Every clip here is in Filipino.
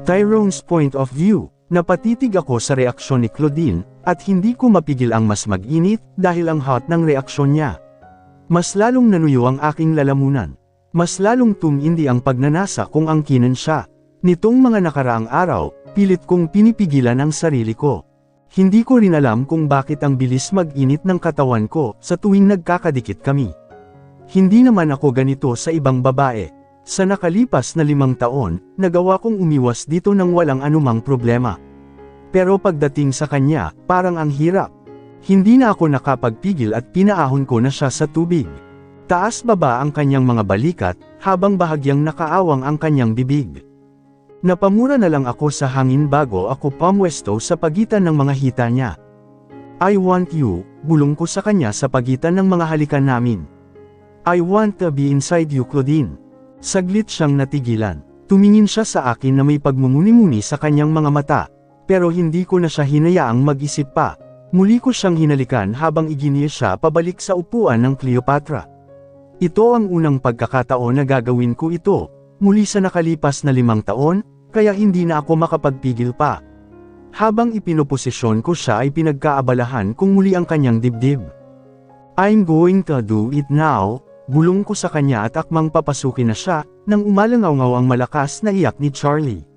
Tyrone's point of view. Napatitig ako sa reaksyon ni Claudine, at hindi ko mapigil ang mas mag-init dahil ang hot ng reaksyon niya. Mas lalong nanuyo ang aking lalamunan. Mas lalong tumindi ang pagnanasa kung angkinan siya. Nitong mga nakaraang araw, pilit kong pinipigilan ang sarili ko. Hindi ko rin alam kung bakit ang bilis mag-init ng katawan ko sa tuwing nagkakadikit kami. Hindi naman ako ganito sa ibang babae. Sa nakalipas na 5 taon, nagawa kong umiwas dito nang walang anumang problema. Pero pagdating sa kanya, parang ang hirap. Hindi na ako nakapagpigil at pinaahon ko na siya sa tubig. Taas-baba ang kanyang mga balikat, habang bahagyang nakaawang ang kanyang bibig. Napamura na lang ako sa hangin bago ako pumwesto sa pagitan ng mga hita niya. I want you, bulong ko sa kanya sa pagitan ng mga halikan namin. I want to be inside you, Claudine. Saglit siyang natigilan. Tumingin siya sa akin na may pagmumuni-muni sa kanyang mga mata, pero hindi ko na siya hinayaang mag-isip pa. Muli ko siyang hinalikan habang iginiya siya pabalik sa upuan ng Cleopatra. Ito ang unang pagkakataon na gagawin ko ito, muli sa nakalipas na 5 taon, kaya hindi na ako makapagpigil pa. Habang ipinoposisyon ko siya ay pinagkaabalahan kung muli ang kanyang dibdib. I'm going to do it now. Bulong ko sa kanya at akmang papasukin na siya, nang umalangaw-ngaw ang malakas na iyak ni Charlie.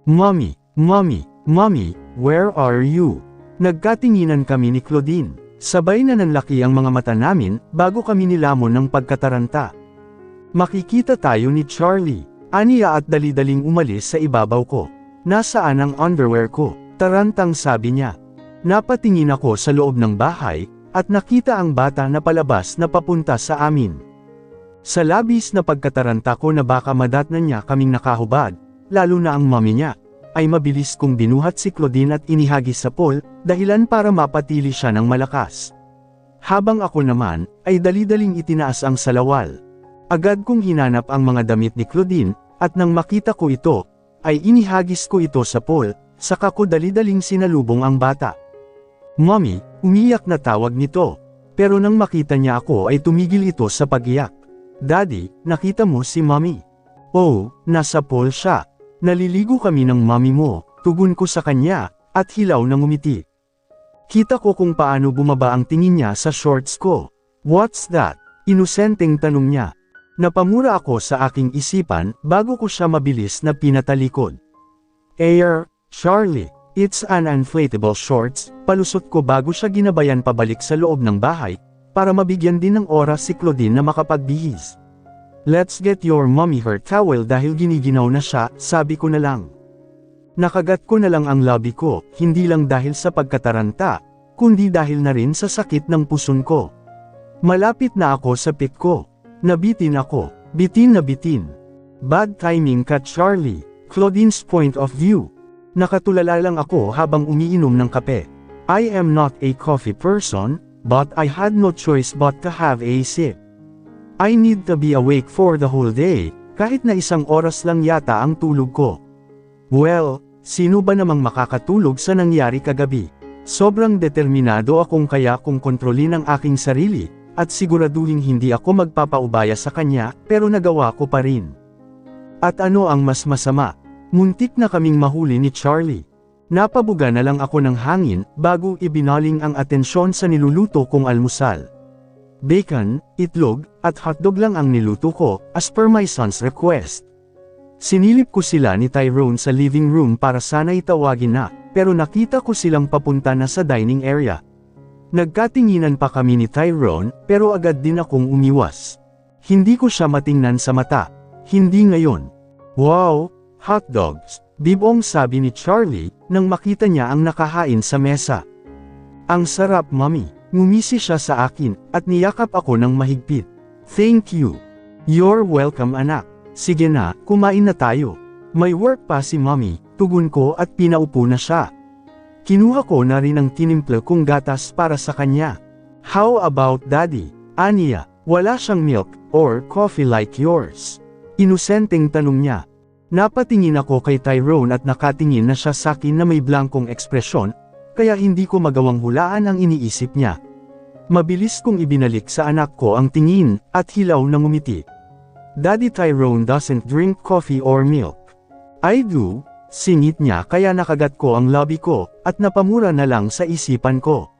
Mommy, Mommy, Mommy, where are you? Nagkatinginan kami ni Claudine. Sabay na nanlaki ang mga mata namin, bago kami nilamon ng pagkataranta. Makikita tayo ni Charlie. Aniya at dali-daling umalis sa ibabaw ko. Nasaan ang underwear ko? Tarantang sabi niya. Napatingin ako sa loob ng bahay, at nakita ang bata na palabas na papunta sa amin. Sa labis na pagkataranta ko na baka madatnan niya kaming nakahubad, lalo na ang mami niya, ay mabilis kong binuhat si Claudine at inihagis sa pool, dahilan para mapatili siya ng malakas. Habang ako naman, ay dali-daling itinaas ang salawal. Agad kong hinanap ang mga damit ni Claudine, at nang makita ko ito, ay inihagis ko ito sa pool, saka ko dali-daling sinalubong ang bata. Mommy, umiyak na tawag nito. Pero nang makita niya ako ay tumigil ito sa pag-iyak. Daddy, nakita mo si Mommy? Oh, nasa pool siya. Naliligo kami ng mommy mo, tugon ko sa kanya, at hilaw na ngumiti. Kita ko kung paano bumaba ang tingin niya sa shorts ko. What's that? Inosenteng tanong niya. Napamura ako sa aking isipan, bago ko siya mabilis na pinatalikod. Air, Charlie. It's an inflatable shorts, palusot ko bago siya ginabayan pabalik sa loob ng bahay, para mabigyan din ng oras si Claudine na makapagbihis. Let's get your mommy her towel dahil giniginaw na siya, sabi ko na lang. Nakagat ko na lang ang labi ko, hindi lang dahil sa pagkataranta, kundi dahil na rin sa sakit ng puson ko. Malapit na ako sa pit ko. Nabitin ako, bitin na bitin. Bad timing ka, Charlie. Claudine's point of view. Nakatulala lang ako habang umiinom ng kape. I am not a coffee person, but I had no choice but to have a sip. I need to be awake for the whole day, kahit na 1 oras lang yata ang tulog ko. Well, sino ba namang makakatulog sa nangyari kagabi? Sobrang determinado akong kaya kung kontrolin ang aking sarili, at siguraduhin hindi ako magpapaubaya sa kanya, pero nagawa ko pa rin. At ano ang mas masama? Muntik na kaming mahuli ni Charlie. Napabuga na lang ako ng hangin, bago ibinaling ang atensyon sa niluluto kong almusal. Bacon, itlog, at hotdog lang ang niluto ko, as per my son's request. Sinilip ko sila ni Tyrone sa living room para sana'y tawagin na, pero nakita ko silang papunta na sa dining area. Nagkatinginan pa kami ni Tyrone, pero agad din akong umiwas. Hindi ko siya matingnan sa mata. Hindi ngayon. Wow! Hotdogs, bibong sabi ni Charlie, nang makita niya ang nakahain sa mesa. Ang sarap, Mommy. Ngumisi siya sa akin, at niyakap ako ng mahigpit. Thank you. You're welcome, anak. Sige na, kumain na tayo. May work pa si Mommy, tugon ko at pinaupo na siya. Kinuha ko na rin ang tinimpla kong gatas para sa kanya. How about Daddy? Aniya, wala siyang milk, or coffee like yours? Inosenteng tanong niya. Napatingin ako kay Tyrone at nakatingin na siya sa akin na may blankong ekspresyon, kaya hindi ko magawang hulaan ang iniisip niya. Mabilis kong ibinalik sa anak ko ang tingin, at hilaw na ngumiti. Daddy Tyrone doesn't drink coffee or milk. I do, Singit niya kaya nakagat ko ang labi ko, at napamura na lang sa isipan ko.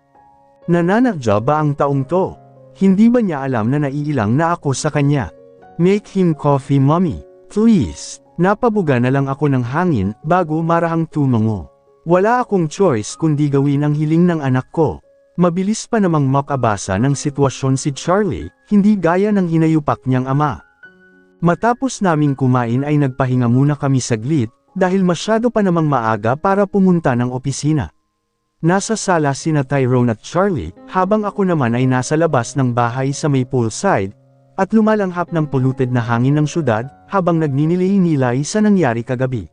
Nananadya ba ang taong to? Hindi ba niya alam na naiilang na ako sa kanya? Make him coffee, mommy. Please. Napabuga na lang ako ng hangin, bago marahang tumango. Wala akong choice kundi gawin ang hiling ng anak ko. Mabilis pa namang makabasa ng sitwasyon si Charlie, hindi gaya ng hinayupak niyang ama. Matapos naming kumain ay nagpahinga muna kami saglit, dahil masyado pa namang maaga para pumunta ng opisina. Nasa sala sina Tyrone at Charlie, habang ako naman ay nasa labas ng bahay sa may poolside, at lumalanghap ng polluted na hangin ng syudad, habang nagninilay-nilay sa nangyari kagabi.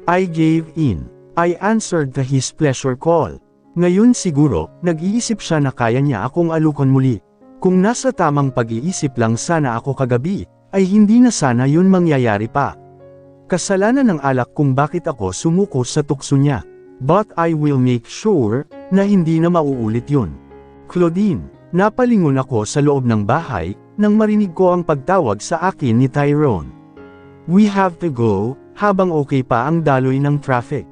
I gave in. I answered to his pleasure call. Ngayon siguro, nag-iisip siya na kaya niya akong alukon muli. Kung nasa tamang pag-iisip lang sana ako kagabi, ay hindi na sana yun mangyayari pa. Kasalanan ng alak kung bakit ako sumuko sa tukso niya. But I will make sure, na hindi na mauulit yun. Claudine, napalingon ako sa loob ng bahay, nang marinig ko ang pagtawag sa akin ni Tyrone. We have to go, habang okay pa ang daloy ng traffic.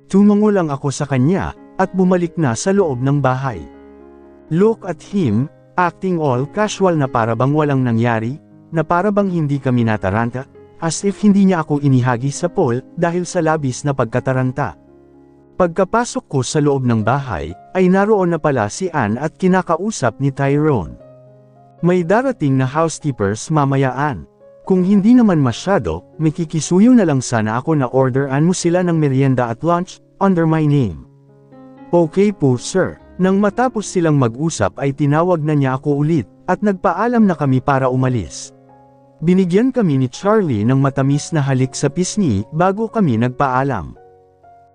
Tumango lang ako sa kanya, at bumalik na sa loob ng bahay. Look at him, acting all casual na parabang walang nangyari, na parabang hindi kami nataranta, as if hindi niya ako inihagi sa pool, dahil sa labis na pagkataranta. Pagkapasok ko sa loob ng bahay, ay naroon na pala si Ann at kinakausap ni Tyrone. May darating na housekeepers mamayaan. Kung hindi naman masyado, may kikisuyo na lang sana ako na orderan mo sila ng merienda at lunch, under my name. Okay po sir. Nang matapos silang mag-usap ay tinawag na niya ako ulit, at nagpaalam na kami para umalis. Binigyan kami ni Charlie ng matamis na halik sa pisngi, bago kami nagpaalam.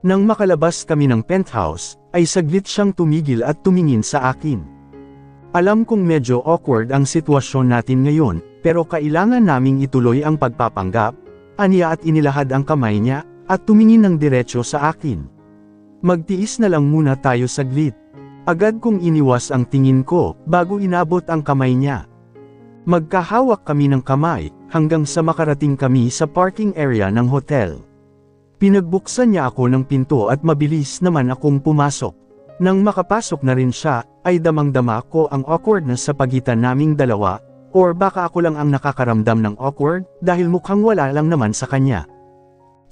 Nang makalabas kami ng penthouse, ay saglit siyang tumigil at tumingin sa akin. Alam kong medyo awkward ang sitwasyon natin ngayon, pero kailangan naming ituloy ang pagpapanggap, aniya at inilahad ang kamay niya, at tumingin ng diretso sa akin. Magtiis na lang muna tayo saglit. Agad kong iniwas ang tingin ko, bago inabot ang kamay niya. Magkahawak kami ng kamay, hanggang sa makarating kami sa parking area ng hotel. Pinagbuksan niya ako ng pinto at mabilis naman akong pumasok. Nang makapasok na rin siya, ay damang-dama ko ang awkwardness sa pagitan naming dalawa, or baka ako lang ang nakakaramdam ng awkward, dahil mukhang wala lang naman sa kanya.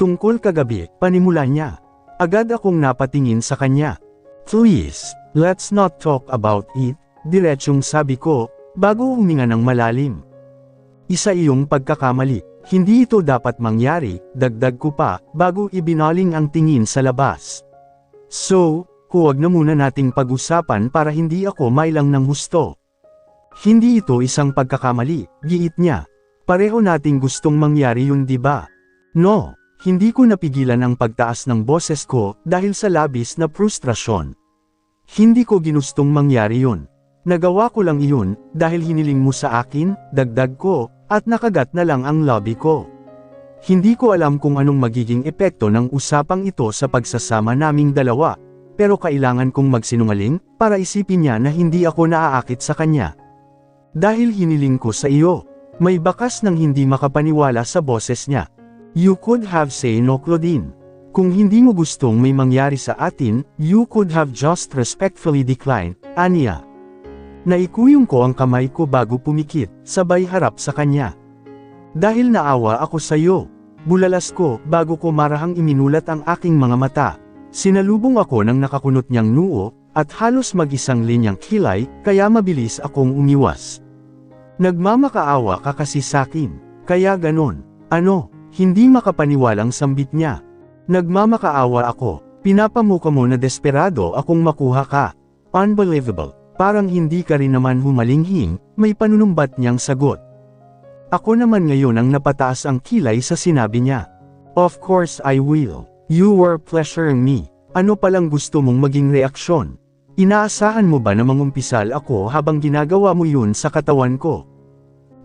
Tungkol kagabi, panimula niya. Agad akong napatingin sa kanya. Please, let's not talk about it, diretsyong sabi ko, bago huminga ng malalim. Isa iyong pagkakamali, hindi ito dapat mangyari, dagdag ko pa, bago ibinaling ang tingin sa labas. So, huwag na muna nating pag-usapan para hindi ako mailang ng husto. Hindi ito isang pagkakamali, giit niya. Pareho nating gustong mangyari yun, di ba? No, hindi ko napigilan ang pagtaas ng boses ko dahil sa labis na frustrasyon. Hindi ko ginustong mangyari yun. Nagawa ko lang iyon dahil hiniling mo sa akin, dagdag ko, at nakagat na lang ang labi ko. Hindi ko alam kung anong magiging epekto ng usapang ito sa pagsasama naming dalawa. Pero kailangan kong magsinungaling, para isipin niya na hindi ako naaakit sa kanya. Dahil hiniling ko sa iyo, may bakas ng hindi makapaniwala sa boses niya. You could have said no, Claudine. Kung hindi mo gustong may mangyari sa atin, you could have just respectfully declined, aniya. Naikuyong ko ang kamay ko bago pumikit, sabay harap sa kanya. Dahil naawa ako sa iyo, bulalas ko bago ko marahang iminulat ang aking mga mata. Sinalubong ako ng nakakunot niyang noo, at halos mag-isang linyang kilay, kaya mabilis akong umiwas. Nagmamakaawa ka kasi sakin, kaya ganon. Ano, hindi makapaniwalang sambit niya. Nagmamakaawa ako, pinapamuka mo na desperado akong makuha ka. Unbelievable, parang hindi ka rin naman humalinghing, may panunumbat niyang sagot. Ako naman ngayon ang napataas ang kilay sa sinabi niya. Of course I will. You were pleasuring me. Ano palang gusto mong maging reaksyon? Inaasahan mo ba na mangumpisal ako habang ginagawa mo yun sa katawan ko?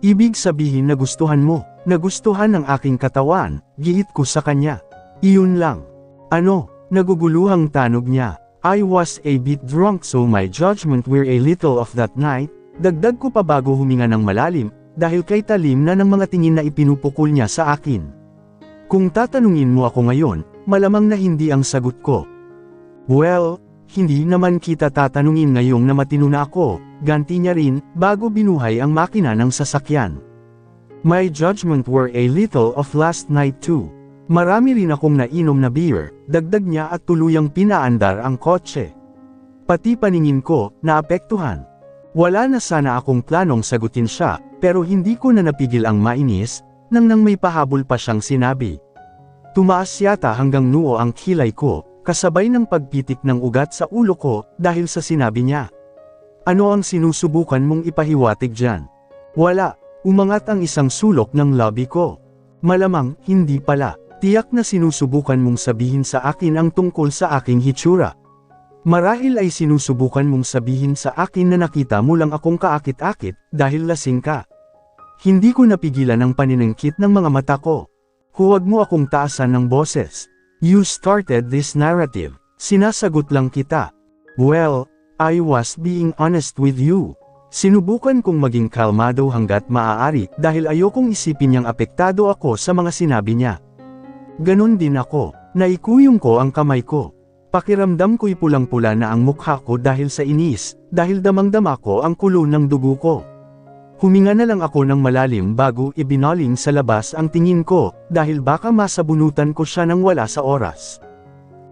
Ibig sabihin na gustuhan mo, nagustuhan ng aking katawan, giit ko sa kanya. Iyon lang. Ano, naguguluhang tanog niya. I was a bit drunk so my judgment were a little off that night, dagdag ko pa bago huminga ng malalim, dahil kay talim na ng mga tingin na ipinupukol niya sa akin. Kung tatanungin mo ako ngayon, malamang na hindi ang sagot ko. Well, hindi naman kita tatanungin ngayong na matino na ako, ganti niya rin, bago binuhay ang makina ng sasakyan. My judgment were a little off last night too. Marami rin akong nainom na beer, dagdag niya at tuluyang pinaandar ang kotse. Pati paningin ko, naapektuhan. Wala na sana akong planong sagutin siya, pero hindi ko na napigil ang mainis, nang may pahabol pa siyang sinabi. Tumaas yata hanggang noo ang kilay ko, kasabay ng pagpitik ng ugat sa ulo ko, dahil sa sinabi niya. Ano ang sinusubukan mong ipahiwatig dyan? Wala, umangat ang isang sulok ng labi ko. Malamang, hindi pala, tiyak na sinusubukan mong sabihin sa akin ang tungkol sa aking hitsura. Marahil ay sinusubukan mong sabihin sa akin na nakita mo lang akong kaakit-akit, dahil lasing ka. Hindi ko napigilan ang paniningkit ng mga mata ko. Huwag mo akong taasan ng boses. You started this narrative. Sinasagot lang kita. Well, I was being honest with you. Sinubukan kong maging kalmado hanggat maaari dahil ayokong isipin niyang apektado ako sa mga sinabi niya. Ganon din ako, naikuyong ko ang kamay ko. Pakiramdam ko'y pulang-pula na ang mukha ko dahil sa inis, dahil damang-dama ko ang kulo ng dugo ko. Huminga na lang ako ng malalim bago ibinaling sa labas ang tingin ko, dahil baka masabunutan ko siya nang wala sa oras.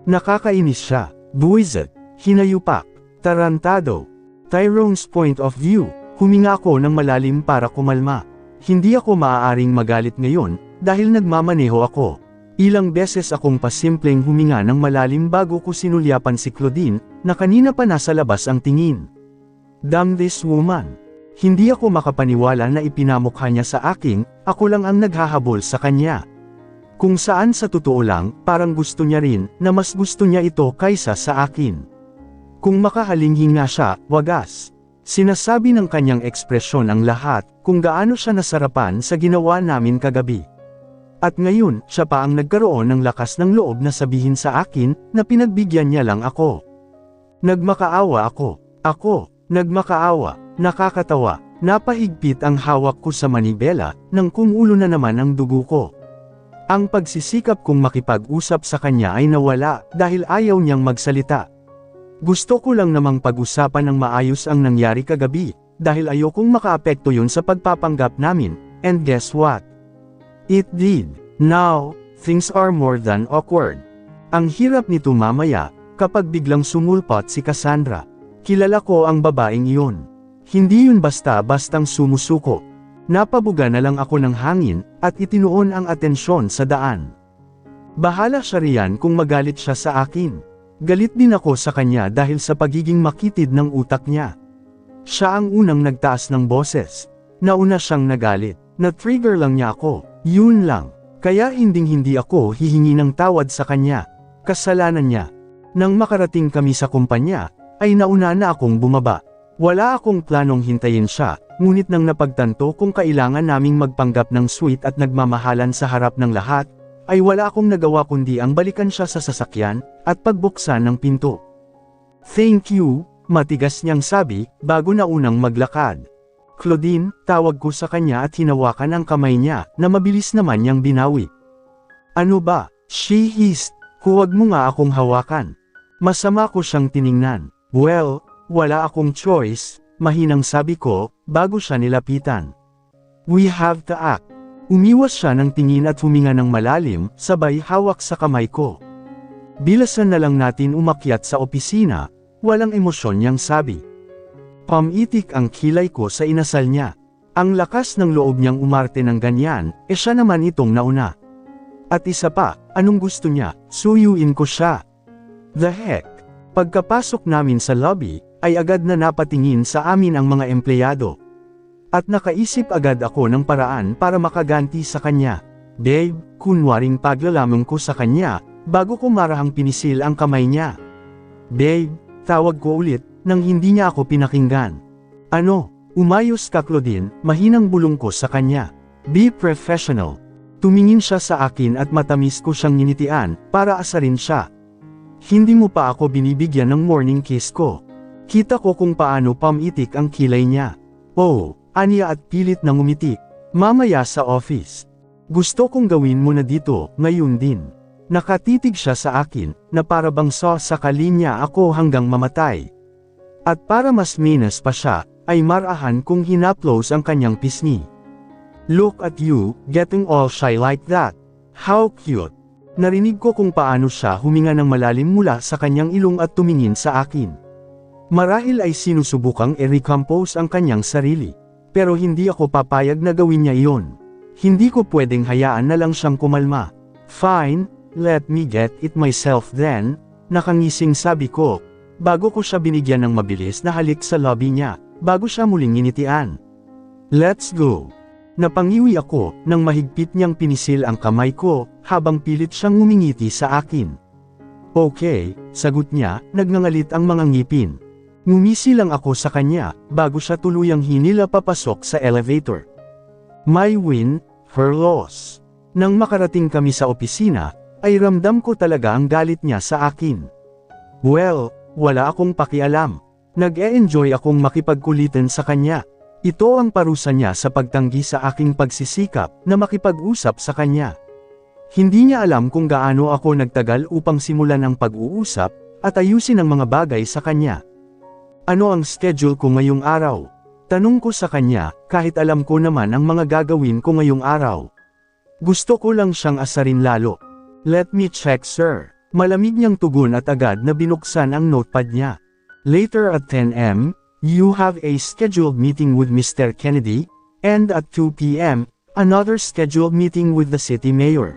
Nakakainis siya, buwisit, hinayupak, tarantado. Tyrone's point of view, huminga ako ng malalim para kumalma. Hindi ako maaaring magalit ngayon, dahil nagmamaneho ako. Ilang beses akong pasimpleng huminga ng malalim bago ko sinulyapan si Claudine, na kanina pa nasa labas ang tingin. Damn this woman. Hindi ako makapaniwala na ipinamukha niya sa akin, ako lang ang naghahabol sa kanya. Kung saan sa totoo lang, parang gusto niya rin, na mas gusto niya ito kaysa sa akin. Kung makahalinghi nga siya, wagas. Sinasabi ng kanyang ekspresyon ang lahat, kung gaano siya nasarapan sa ginawa namin kagabi. At ngayon, siya pa ang nagkaroon ng lakas ng loob na sabihin sa akin, na pinagbigyan niya lang ako. Nagmakaawa ako. Nagmakaawa. Nakakatawa. Napahigpit ang hawak ko sa manibela, nang kumulo na naman ang dugo ko. Ang pagsisikap kong makipag-usap sa kanya ay nawala, dahil ayaw niyang magsalita. Gusto ko lang namang pag-usapan ng maayos ang nangyari kagabi, dahil ayokong makaapekto yun sa pagpapanggap namin, and guess what? It did. Now, things are more than awkward. Ang hirap nito mamaya, kapag biglang sumulpot si Cassandra. Kilala ko ang babaeng iyon. Hindi yun basta-bastang sumusuko. Napabuga na lang ako ng hangin, at itinuon ang atensyon sa daan. Bahala siya riyan kung magalit siya sa akin. Galit din ako sa kanya dahil sa pagiging makitid ng utak niya. Siya ang unang nagtaas ng boses. Nauna siyang nagalit. Na-trigger lang niya ako. Yun lang. Kaya hinding-hindi ako hihingi ng tawad sa kanya. Kasalanan niya. Nang makarating kami sa kumpanya, ay nauna na akong bumaba. Wala akong planong hintayin siya, ngunit nang napagtanto kung kailangan naming magpanggap ng sweet at nagmamahalan sa harap ng lahat, ay wala akong nagawa kundi ang balikan siya sa sasakyan, at pagbuksan ng pinto. Thank you, matigas niyang sabi, bago na unang maglakad. Claudine, tawag ko sa kanya at hinawakan ang kamay niya, na mabilis naman niyang binawi. Ano ba? She hissed, huwag mo nga akong hawakan. Masama ko siyang tiningnan. Well, wala akong choice, mahinang sabi ko, bago siya nilapitan. We have to act. Umiwas siya ng tingin at huminga ng malalim, sabay hawak sa kamay ko. Bilasan na lang natin umakyat sa opisina, walang emosyon niyang sabi. Pamitik ang kilay ko sa inasal niya. Ang lakas ng loob niyang umarte ng ganyan, siya naman itong nauna. At isa pa, anong gusto niya, suyuin ko siya. The heck? Pagkapasok namin sa lobby, ay agad na napatingin sa amin ang mga empleyado. At nakaisip agad ako ng paraan para makaganti sa kanya. Babe, kunwaring paglalamang ko sa kanya, bago ko marahang pinisil ang kamay niya. Babe, tawag ko ulit, nang hindi niya ako pinakinggan. Ano? Umayos ka Claudine, mahinang bulong ko sa kanya. Be professional. Tumingin siya sa akin at matamis ko siyang nginitian, para asarin siya. Hindi mo pa ako binibigyan ng morning kiss ko. Kita ko kung paano pamitik ang kilay niya. Oh, aniya at pilit na ngumiti. Mamaya sa office. Gusto kong gawin mo na dito, ngayon din. Nakatitig siya sa akin, na para bang sasakalin niya ako hanggang mamatay. At para mas minas pa siya, ay marahan kong hinaplos ang kanyang pisngi. Look at you, getting all shy like that. How cute. Narinig ko kung paano siya huminga ng malalim mula sa kanyang ilong at tumingin sa akin. Marahil ay sinusubukang i-recompose ang kanyang sarili. Pero hindi ako papayag na gawin niya iyon. Hindi ko pwedeng hayaan na lang siyang kumalma. Fine, let me get it myself then, nakangising sabi ko, bago ko siya binigyan ng mabilis na halik sa lobby niya, bago siya muling initian. Let's go. Napangiwi ako, nang mahigpit niyang pinisil ang kamay ko, habang pilit siyang ngumingiti sa akin. Okay, sagot niya, nagngangalit ang mga ngipin. Ngumisi lang ako sa kanya, bago siya tuluyang hinila papasok sa elevator. My win, her loss. Nang makarating kami sa opisina, ay ramdam ko talaga ang galit niya sa akin. Well, wala akong pakialam. Nag-e-enjoy akong makipagkulitan sa kanya. Ito ang parusa niya sa pagtanggi sa aking pagsisikap na makipag-usap sa kanya. Hindi niya alam kung gaano ako nagtagal upang simulan ang pag-uusap at ayusin ang mga bagay sa kanya. Ano ang schedule ko ngayong araw? Tanong ko sa kanya, kahit alam ko naman ang mga gagawin ko ngayong araw. Gusto ko lang siyang asarin lalo. Let me check sir. Malamig niyang tugon at agad na binuksan ang notepad niya. Later at 10 am, you have a scheduled meeting with Mr. Kennedy, and at 2 p.m., another scheduled meeting with the city mayor.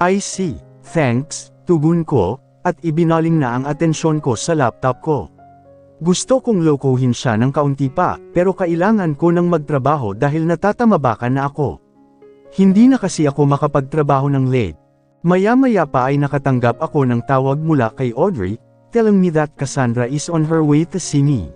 I see, thanks, tugon ko, at ibinaling na ang atensyon ko sa laptop ko. Gusto kong lokohin siya ng kaunti pa, pero kailangan ko ng magtrabaho dahil natatamabakan na ako. Hindi na kasi ako makapagtrabaho ng late. Maya-maya pa ay nakatanggap ako ng tawag mula kay Audrey, telling me that Cassandra is on her way to see me.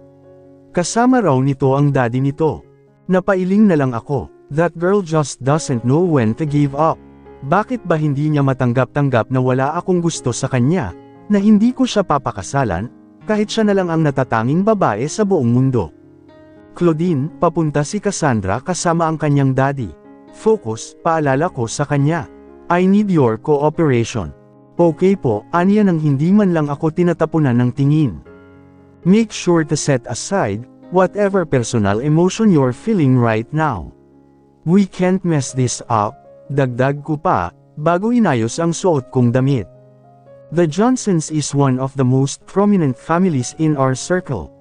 Kasama raw nito ang daddy nito. Napailing na lang ako, that girl just doesn't know when to give up. Bakit ba hindi niya matanggap-tanggap na wala akong gusto sa kanya, na hindi ko siya papakasalan, kahit siya na lang ang natatanging babae sa buong mundo. Claudine, papunta si Cassandra kasama ang kanyang daddy. Focus, paalala ko sa kanya. I need your cooperation. Okay po, aniya nang hindi man lang ako tinatapunan ng tingin. Make sure to set aside whatever personal emotion you're feeling right now. We can't mess this up, dagdag ko pa, bago inayos ang suot kong damit. The Johnsons is one of the most prominent families in our circle.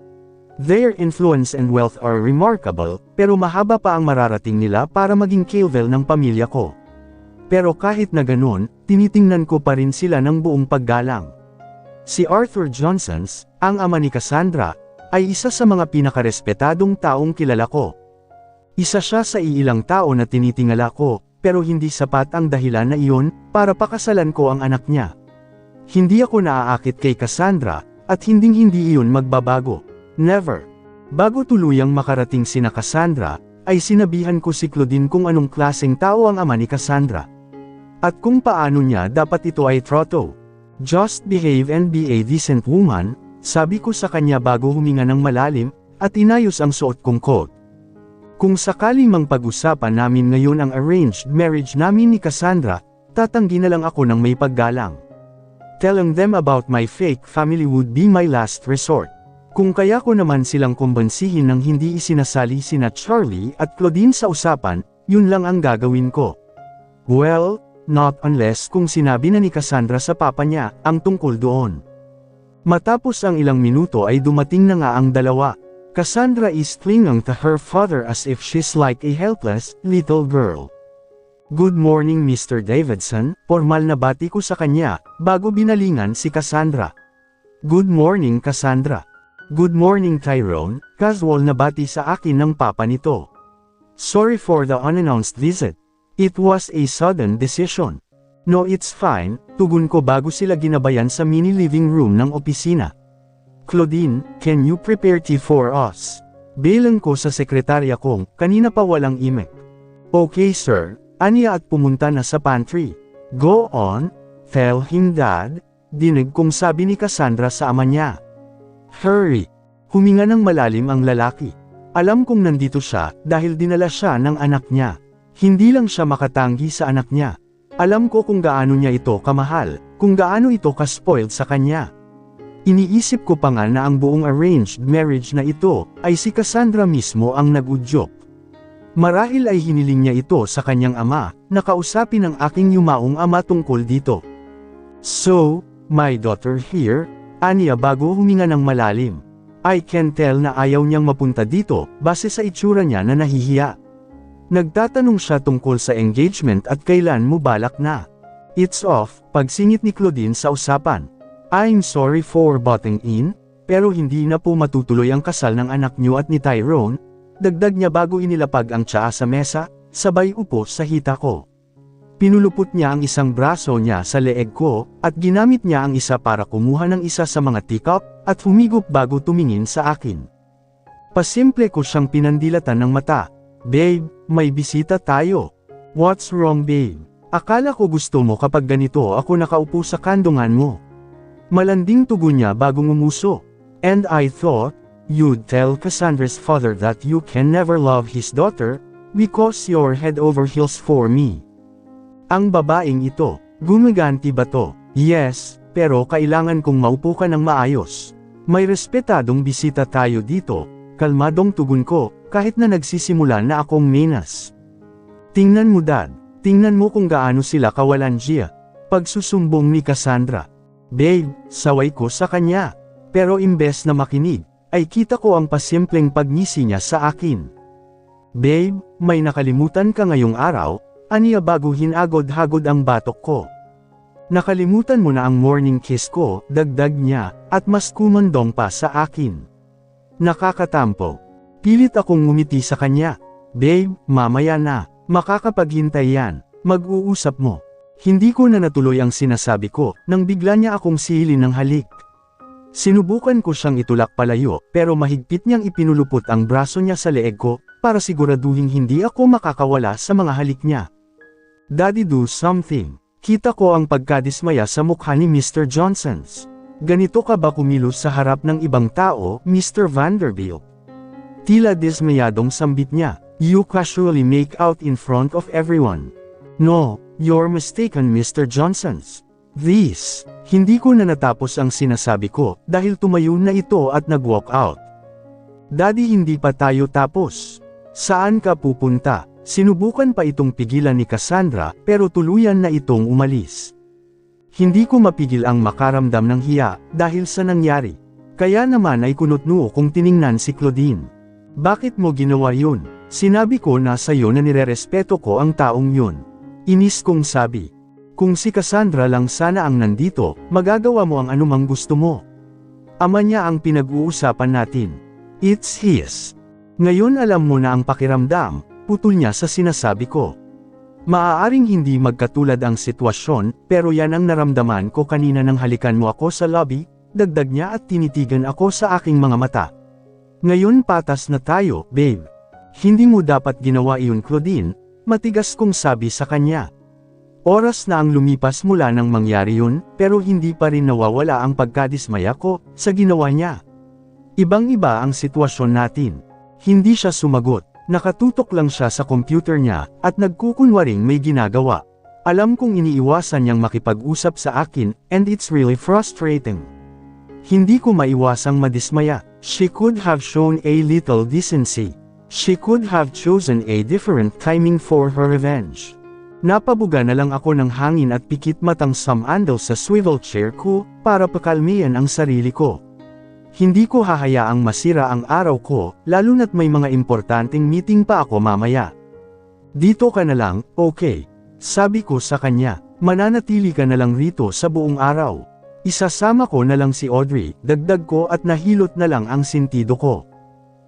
Their influence and wealth are remarkable, pero mahaba pa ang mararating nila para maging Calvel ng pamilya ko. Pero kahit na ganun, tinitingnan ko pa rin sila ng buong paggalang. Si Arthur Johnsons, ang ama ni Cassandra, ay isa sa mga pinakarespetadong taong kilala ko. Isa siya sa iilang tao na tinitingala ko, pero hindi sapat ang dahilan na iyon para pakasalan ko ang anak niya. Hindi ako naaakit kay Cassandra, at hinding-hindi iyon magbabago. Never. Bago tuluyang makarating sina Cassandra, ay sinabihan ko si Claudine kung anong klaseng tao ang ama ni Cassandra. At kung paano niya dapat ito ay trato. Just behave and be a decent woman, sabi ko sa kanya bago huminga ng malalim, at inayos ang suot kong coat. Kung sakaling mang pag-usapan namin ngayon ang arranged marriage namin ni Cassandra, tatanggi na lang ako ng may paggalang. Telling them about my fake family would be my last resort. Kung kaya ko naman silang kumbansihin ng hindi isinasali sina Charlie at Claudine sa usapan, yun lang ang gagawin ko. Well, not unless kung sinabi na ni Cassandra sa papa niya, ang tungkol doon. Matapos ang ilang minuto ay dumating na nga ang dalawa. Cassandra is clinging to her father as if she's like a helpless, little girl. Good morning Mr. Davidson, formal na bati ko sa kanya, bago binalingan si Cassandra. Good morning Cassandra. Good morning Tyrone, casual na bati sa akin ng papa nito. Sorry for the unannounced visit. It was a sudden decision. No, it's fine, tugon ko bago sila ginabayan sa mini living room ng opisina. Claudine, can you prepare tea for us? Bilang ko sa sekretarya kong, kanina pa walang imek. Okay sir, aniya at pumunta na sa pantry. Go on, tell him dad, dinig kong sabi ni Cassandra sa ama niya. Hurry! Huminga ng malalim ang lalaki. Alam kong nandito siya, dahil dinala siya ng anak niya. Hindi lang siya makatanggi sa anak niya. Alam ko kung gaano niya ito kamahal, kung gaano ito ka-spoiled sa kanya. Iniisip ko pa nga na ang buong arranged marriage na ito, ay si Cassandra mismo ang nag-udyok. Marahil ay hiniling niya ito sa kanyang ama, na kausapin ang aking yumaong ama tungkol dito. So, my daughter here, aniya bago huminga ng malalim. I can tell na ayaw niyang mapunta dito, base sa itsura niya na nahihiya. Nagtatanong siya tungkol sa engagement at kailan mo balak na. It's off, pagsingit ni Claudine sa usapan. I'm sorry for butting in, pero hindi na po matutuloy ang kasal ng anak niyo at ni Tyrone, dagdag niya bago inilapag ang tsaa sa mesa, sabay upo sa hita ko. Pinulupot niya ang isang braso niya sa leeg ko, at ginamit niya ang isa para kumuha ng isa sa mga teacup, at humigop bago tumingin sa akin. Pasimple ko siyang pinandilatan ng mata. Babe, may bisita tayo. What's wrong babe? Akala ko gusto mo kapag ganito ako nakaupo sa kandungan mo. Malanding tugon niya bago ngumuso. And I thought, you'd tell Cassandra's father that you can never love his daughter, because you're head over heels for me. Ang babaeng ito, gumaganti ba to? Yes, pero kailangan kong maupo ka ng maayos. May respetadong bisita tayo dito, kalmadong tugon ko, kahit na nagsisimula na akong menas. Tingnan mo dad, tingnan mo kung gaano sila kawalanjiya. Pagsusumbong ni Cassandra. Babe, saway ko sa kanya. Pero imbes na makinig, ay kita ko ang pasimpleng pagngisi niya sa akin. Babe, may nakalimutan ka ngayong araw, aniya bago hinagod-hagod ang batok ko. Nakalimutan mo na ang morning kiss ko, dagdag niya, at mas kumandong pa sa akin. Nakakatampo. Pilit akong ngumiti sa kanya. Babe, mamaya na, makakapaghintay yan, mag-uusap mo. Hindi ko na natuloy ang sinasabi ko, nang bigla niya akong sihilin ng halik. Sinubukan ko siyang itulak palayo, pero mahigpit niyang ipinulupot ang braso niya sa leeg ko, para siguraduhin hindi ako makakawala sa mga halik niya. Daddy do something. Kita ko ang pagkadismaya sa mukha ni Mr. Johnsons. Ganito ka ba kumilos sa harap ng ibang tao, Mr. Vanderbilt? Tila dismayadong sambit niya. You casually make out in front of everyone. No, you're mistaken Mr. Johnsons. This, hindi ko na natapos ang sinasabi ko, dahil tumayo na ito at nag-walk out. Daddy hindi pa tayo tapos. Saan ka pupunta? Sinubukan pa itong pigilan ni Cassandra, pero tuluyan na itong umalis. Hindi ko mapigil ang makaramdam ng hiya, dahil sa nangyari. Kaya naman ay kunot-noo kong tiningnan si Claudine. Bakit mo ginawa yun? Sinabi ko na sa'yo na nirerespeto ko ang taong yun. Inis kong sabi. Kung si Cassandra lang sana ang nandito, magagawa mo ang anumang gusto mo. Ama niya ang pinag-uusapan natin. It's his. Ngayon alam mo na ang pakiramdam, putol niya sa sinasabi ko. Maaaring hindi magkatulad ang sitwasyon, pero yan ang naramdaman ko kanina nang halikan mo ako sa lobby, dagdag niya at tinitigan ako sa aking mga mata. Ngayon patas na tayo, babe. Hindi mo dapat ginawa iyon Claudine, matigas kong sabi sa kanya. Oras na ang lumipas mula nang mangyari yun, pero hindi pa rin nawawala ang pagkadismaya ko sa ginawa niya. Ibang-iba ang sitwasyon natin. Hindi siya sumagot, nakatutok lang siya sa computer niya, at nagkukunwaring may ginagawa. Alam kong iniiwasan niyang makipag-usap sa akin, and it's really frustrating. Hindi ko maiwasang madismaya. She could have shown a little decency. She could have chosen a different timing for her revenge. Napabuga na lang ako ng hangin at pikit matang samandal sa swivel chair ko, para pakalmihan ang sarili ko. Hindi ko hahayaang masira ang araw ko, lalo na't may mga importanteng meeting pa ako mamaya. Dito ka na lang, okay? Sabi ko sa kanya, mananatili ka na lang rito sa buong araw. Isasama ko na lang si Audrey, dagdag ko at nahilot na lang ang sentido ko.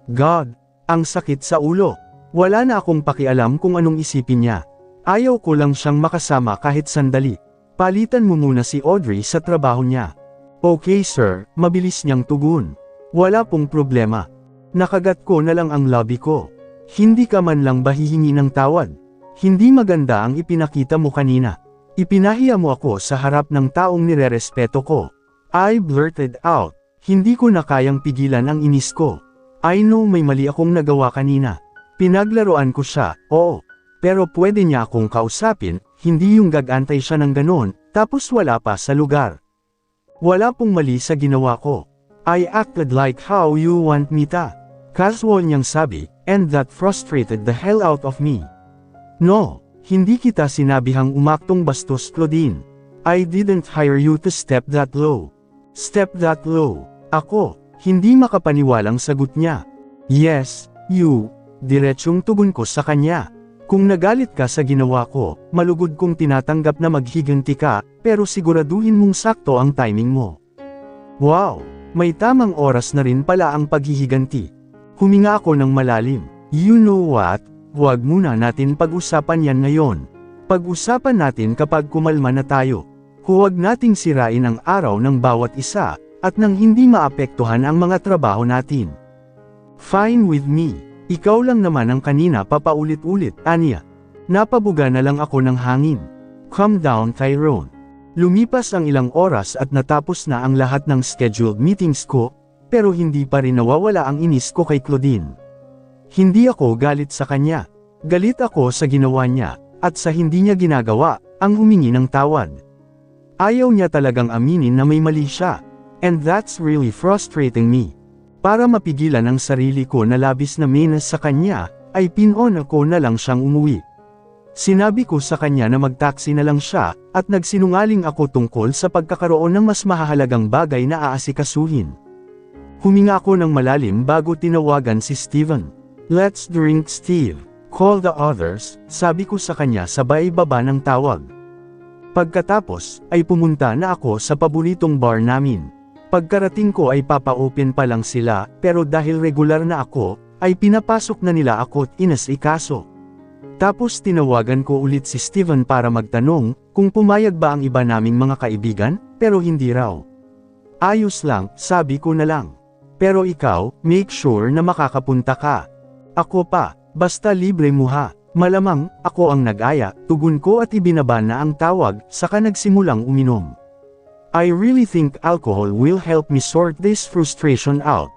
God, ang sakit sa ulo. Wala na akong pakialam kung anong isipin niya. Ayaw ko lang siyang makasama kahit sandali. Palitan mo muna si Audrey sa trabaho niya. Okay sir, mabilis niyang tugon. Wala pong problema. Nakagat ko na lang ang lobby ko. Hindi ka man lang ba hihingi ng tawad? Hindi maganda ang ipinakita mo kanina. Ipinahiya mo ako sa harap ng taong nirerespeto ko. I blurted out. Hindi ko na kayang pigilan ang inis ko. I know may mali akong nagawa kanina. Pinaglaruan ko siya, oo. Pero pwede niya akong kausapin, hindi yung gagantay siya ng ganon, tapos wala pa sa lugar. Wala pong mali sa ginawa ko. I acted like how you want me to. Casual niyang sabi, and that frustrated the hell out of me. No, hindi kita sinabihang umaktong bastos, Claudine. I didn't hire you to step that low. Step that low. Ako, hindi makapaniwalang sagot niya. Yes, you. Diretsyong tugon ko sa kanya. Kung nagalit ka sa ginawa ko, malugod kong tinatanggap na maghiganti ka, pero siguraduhin mong sakto ang timing mo. Wow, may tamang oras na rin pala ang paghihiganti. Huminga ako ng malalim. You know what? Huwag muna natin pag-usapan yan ngayon. Pag-usapan natin kapag kumalma na tayo. Huwag nating sirain ang araw ng bawat isa, at nang hindi maapektuhan ang mga trabaho natin. Fine with me. Ikaw lang naman ang kanina papaulit-ulit, Anya. Napabuga na lang ako ng hangin. Calm down, Tyrone. Lumipas ang ilang oras at natapos na ang lahat ng scheduled meetings ko, pero hindi pa rin nawawala ang inis ko kay Claudine. Hindi ako galit sa kanya. Galit ako sa ginawa niya, at sa hindi niya ginagawa, ang humingi ng tawad. Ayaw niya talagang aminin na may mali siya, and that's really frustrating me. Para mapigilan ang sarili ko na labis na menas sa kanya, ay pinon ako na lang siyang umuwi. Sinabi ko sa kanya na magtaksi na lang siya, at nagsinungaling ako tungkol sa pagkakaroon ng mas mahahalagang bagay na aasikasuhin. Huminga ako ng malalim bago tinawagan si Steven. Let's drink, Steve. Call the others, sabi ko sa kanya sabay baba ng tawag. Pagkatapos, ay pumunta na ako sa paboritong bar namin. Pagkarating ko ay papa-open pa lang sila, pero dahil regular na ako, ay pinapasok na nila ako at inasikaso. Tapos tinawagan ko ulit si Steven para magtanong, kung pumayag ba ang iba naming mga kaibigan, pero hindi raw. Ayos lang, sabi ko na lang. Pero ikaw, make sure na makakapunta ka. Ako pa, basta libre mo ha. Malamang, ako ang nag-aya, tugon ko at ibinaba na ang tawag, saka nagsimulang uminom. I really think alcohol will help me sort this frustration out.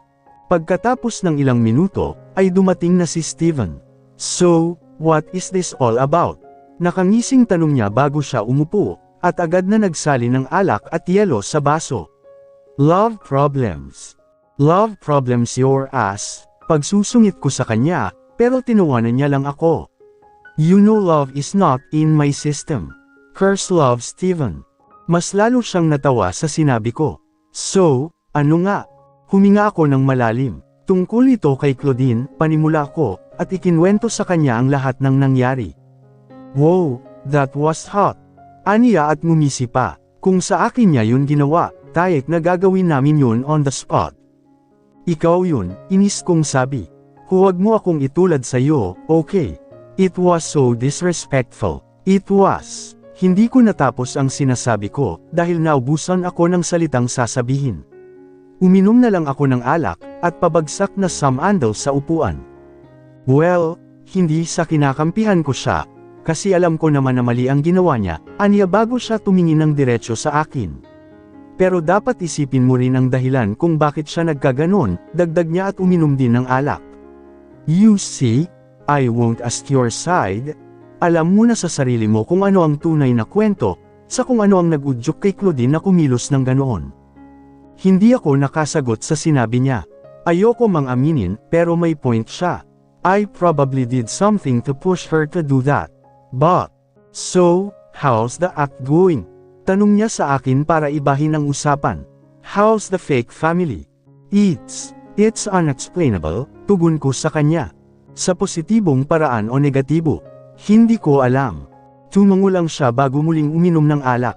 Pagkatapos ng ilang minuto, ay dumating na si Steven. So, what is this all about? Nakangising tanong niya bago siya umupo, at agad na nagsali ng alak at yelo sa baso. Love problems. Love problems your ass. Pagsusungit ko sa kanya, pero tinawanan niya lang ako. You know love is not in my system. Curse love, Steven. Mas lalo siyang natawa sa sinabi ko. So, ano nga? Huminga ako ng malalim. Tungkol ito kay Claudine, panimula ko, at ikinwento sa kanya ang lahat ng nangyari. Wow, that was hot. Aniya at ngumisi pa. Kung sa akin niya yun ginawa, tayek na gagawin namin yun on the spot. Ikaw yun, inis kong sabi. Huwag mo akong itulad sa iyo, okay? It was so disrespectful. It was. Hindi ko natapos ang sinasabi ko, dahil naubusan ako ng salitang sasabihin. Uminom na lang ako ng alak, at pabagsak na samandal sa upuan. Well, hindi sa kinakampihan ko siya, kasi alam ko naman na mali ang ginawa niya, aniya bago siya tumingin ng diretsyo sa akin. Pero dapat isipin mo rin ang dahilan kung bakit siya nagkaganon, dagdag niya at uminom din ng alak. You see, I won't ask your side. Alam mo na sa sarili mo kung ano ang tunay na kwento, sa kung ano ang nag-udyok kay Claudine na kumilos ng ganoon. Hindi ako nakasagot sa sinabi niya. Ayoko mang aminin, pero may point siya. I probably did something to push her to do that. But, so, how's the act going? Tanong niya sa akin para ibahin ang usapan. How's the fake family? It's unexplainable, tugon ko sa kanya. Sa positibong paraan o negatibo? Hindi ko alam. Tumango lang siya bago muling uminom ng alak.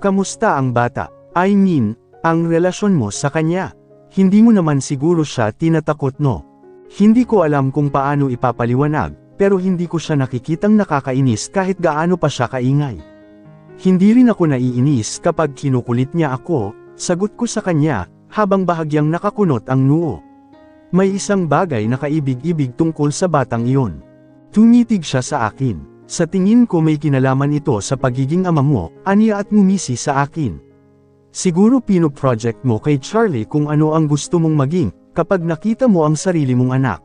Kamusta ang bata? I mean, ang relasyon mo sa kanya. Hindi mo naman siguro siya tinatakot, no? Hindi ko alam kung paano ipapaliwanag, pero hindi ko siya nakikitang nakakainis kahit gaano pa siya kaingay. Hindi rin ako naiinis kapag kinukulit niya ako, sagot ko sa kanya, habang bahagyang nakakunot ang noo. May isang bagay na kaibig-ibig tungkol sa batang iyon. Tumitig siya sa akin. Sa tingin ko may kinalaman ito sa pagiging ama mo, aniya at ngumisi sa akin. Siguro pino-project mo kay Charlie kung ano ang gusto mong maging, kapag nakita mo ang sarili mong anak.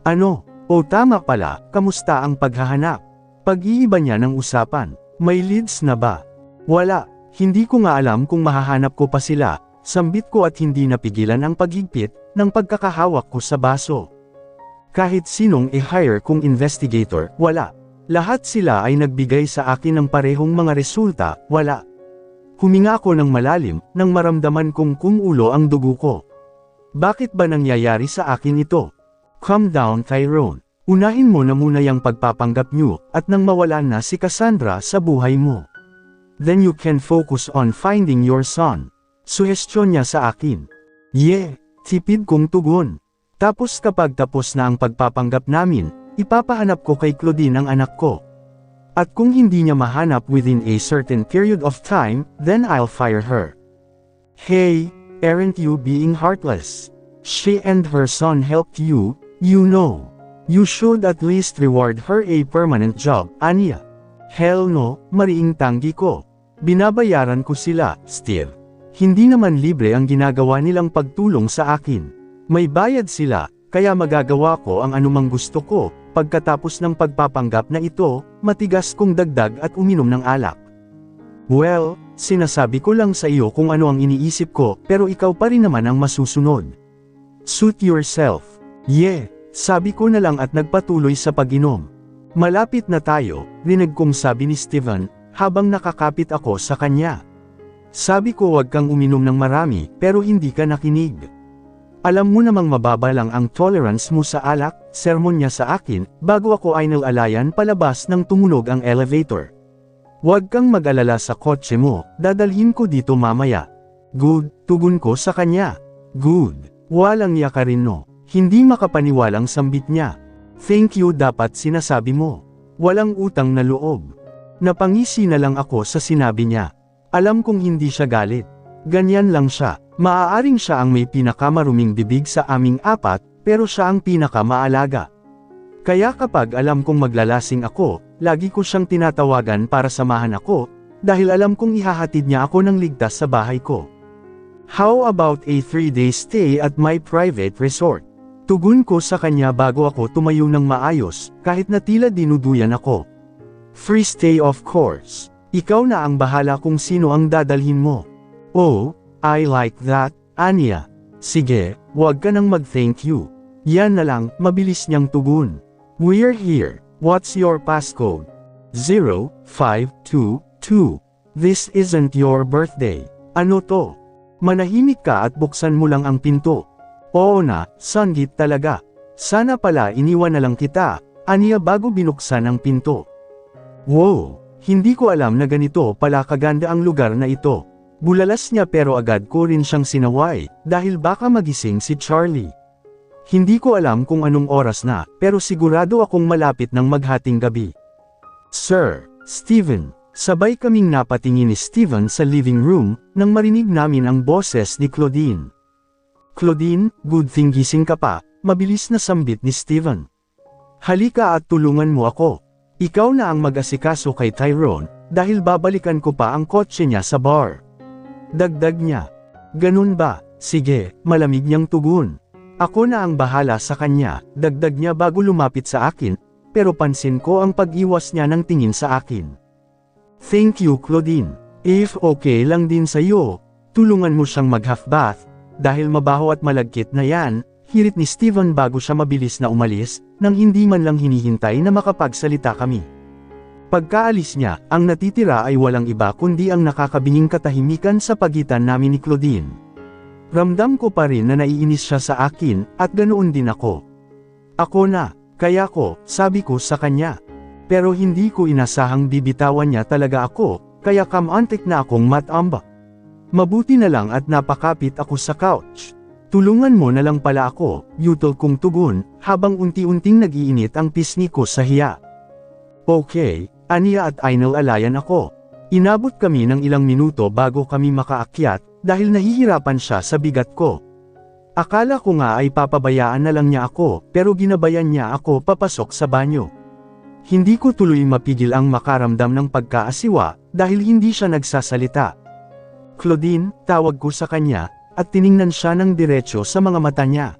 Ano? O tama pala, kamusta ang paghahanap? Pag-iiba niya ng usapan. May leads na ba? Wala, hindi ko nga alam kung mahahanap ko pa sila, sambit ko at hindi napigilan ang paghigpit ng pagkakahawak ko sa baso. Kahit sinong i-hire kong investigator, wala. Lahat sila ay nagbigay sa akin ng parehong mga resulta, wala. Huminga ako ng malalim, nang maramdaman kong kumulo ang dugo ko. Bakit ba nangyayari sa akin ito? Calm down, Tyrone. Unahin mo na muna yung pagpapanggap niyo, at nang mawala na si Cassandra sa buhay mo. Then you can focus on finding your son. Suhestyon niya sa akin. Tipid kong tugon. Tapos kapag tapos na ang pagpapanggap namin, ipapahanap ko kay Claudine ang anak ko. At kung hindi niya mahanap within a certain period of time, then I'll fire her. Hey, aren't you being heartless? She and her son helped you, you know. You should at least reward her a permanent job, Anya. Hell no, mariing tanggi ko. Binabayaran ko sila, Steve. Hindi naman libre ang ginagawa nilang pagtulong sa akin. May bayad sila, kaya magagawa ko ang anumang gusto ko. Pagkatapos ng pagpapanggap na ito, matigas kong dagdag at uminom ng alak. Well, sinasabi ko lang sa iyo kung ano ang iniisip ko, pero ikaw pa rin naman ang masusunod. Suit yourself. Sabi ko na lang at nagpatuloy sa pag-inom. Malapit na tayo, rinig kong sabi ni Steven, habang nakakapit ako sa kanya. Sabi ko huwag kang uminom ng marami, pero hindi ka nakinig. Alam mo namang mababa lang ang tolerance mo sa alak, sermon niya sa akin, bago ako ay nalalayan palabas nang tumunog ang elevator. Huwag kang mag-alala sa kotse mo, dadalhin ko dito mamaya. Good, tugon ko sa kanya. Good, walang yaka rin no. Hindi makapaniwalang sambit niya. Thank you dapat sinasabi mo. Walang utang na loob. Napangisi na lang ako sa sinabi niya. Alam kong hindi siya galit. Ganyan lang siya. Maaaring siya ang may pinakamaruming bibig sa aming apat, pero siya ang pinakamaalaga. Kaya kapag alam kong maglalasing ako, lagi ko siyang tinatawagan para samahan ako, dahil alam kong ihahatid niya ako ng ligtas sa bahay ko. How about a 3-day stay at my private resort? Tugon ko sa kanya bago ako tumayo ng maayos, kahit na tila dinuduyan ako. Free stay of course. Ikaw na ang bahala kung sino ang dadalhin mo. Oh, I like that, Anya. Sige, huwag ka nang mag-thank you. Yan na lang, mabilis niyang tugon. We're here. What's your passcode? 0522. This isn't your birthday. Ano to? Manahimik ka at buksan mo lang ang pinto. Oo na, sanggit talaga. Sana pala iniwan na lang kita, Anya bago binuksan ang pinto. Wow, hindi ko alam na ganito pala kaganda ang lugar na ito. Bulalas niya pero agad ko rin siyang sinaway, dahil baka magising si Charlie. Hindi ko alam kung anong oras na, pero sigurado akong malapit ng maghating gabi. Sir, Steven, sabay kaming napatingin ni Steven sa living room, nang marinig namin ang boses ni Claudine. Claudine, good thing gising ka pa, mabilis na sambit ni Steven. Halika at tulungan mo ako. Ikaw na ang mag-asikaso kay Tyrone, dahil babalikan ko pa ang kotse niya sa bar. Dagdag niya. Ganun ba? Sige, malamig niyang tugon. Ako na ang bahala sa kanya, dagdag niya bago lumapit sa akin, pero pansin ko ang pag-iwas niya ng tingin sa akin. Thank you, Claudine. If okay lang din sa'yo, tulungan mo siyang mag-half bath, dahil mabaho at malagkit na yan, hirit ni Steven bago siya mabilis na umalis, nang hindi man lang hinihintay na makapagsalita kami. Pagkaalis niya, ang natitira ay walang iba kundi ang nakakabinging katahimikan sa pagitan namin ni Claudine. Ramdam ko pa rin na naiinis siya sa akin, at ganoon din ako. Ako na, kaya ko, sabi ko sa kanya. Pero hindi ko inasahang bibitawan niya talaga ako, kaya kamantik na akong matambak. Mabuti na lang at napakapit ako sa couch. Tulungan mo na lang pala ako, yutol kong tugon, habang unti-unting nag-iinit ang pisngi ko sa hiya. Okay, Anya at Ainel alayan ako. Inabot kami ng ilang minuto bago kami makaakyat, dahil nahihirapan siya sa bigat ko. Akala ko nga ay papabayaan na lang niya ako, pero ginabayan niya ako papasok sa banyo. Hindi ko tuloy mapigil ang makaramdam ng pagkaasiwa, dahil hindi siya nagsasalita. Claudine, tawag ko sa kanya, at tiningnan siya ng diretso sa mga mata niya.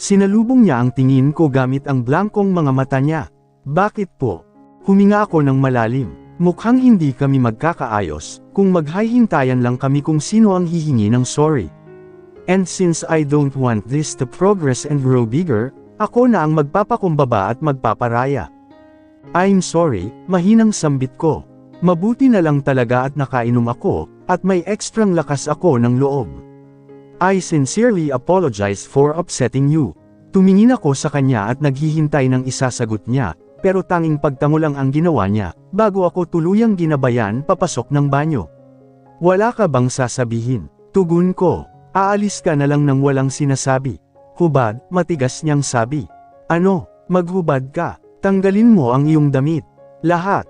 Sinalubong niya ang tingin ko gamit ang blankong mga mata niya. Bakit po? Huminga ako ng malalim. Mukhang hindi kami magkakaayos, kung maghihintayan lang kami kung sino ang hihingi ng sorry. And since I don't want this to progress and grow bigger, ako na ang magpapakumbaba at magpaparaya. I'm sorry, mahinang sambit ko. Mabuti na lang talaga at nakainom ako, at may ekstrang lakas ako ng loob. I sincerely apologize for upsetting you. Tumingin ako sa kanya at naghihintay ng isasagot niya, pero tanging pagtango lang ang ginawa niya, bago ako tuluyang ginabayan papasok ng banyo. Wala ka bang sasabihin? Tugon ko. Aalis ka na lang nang walang sinasabi. Hubad, matigas niyang sabi. Ano, maghubad ka, tanggalin mo ang iyong damit. Lahat.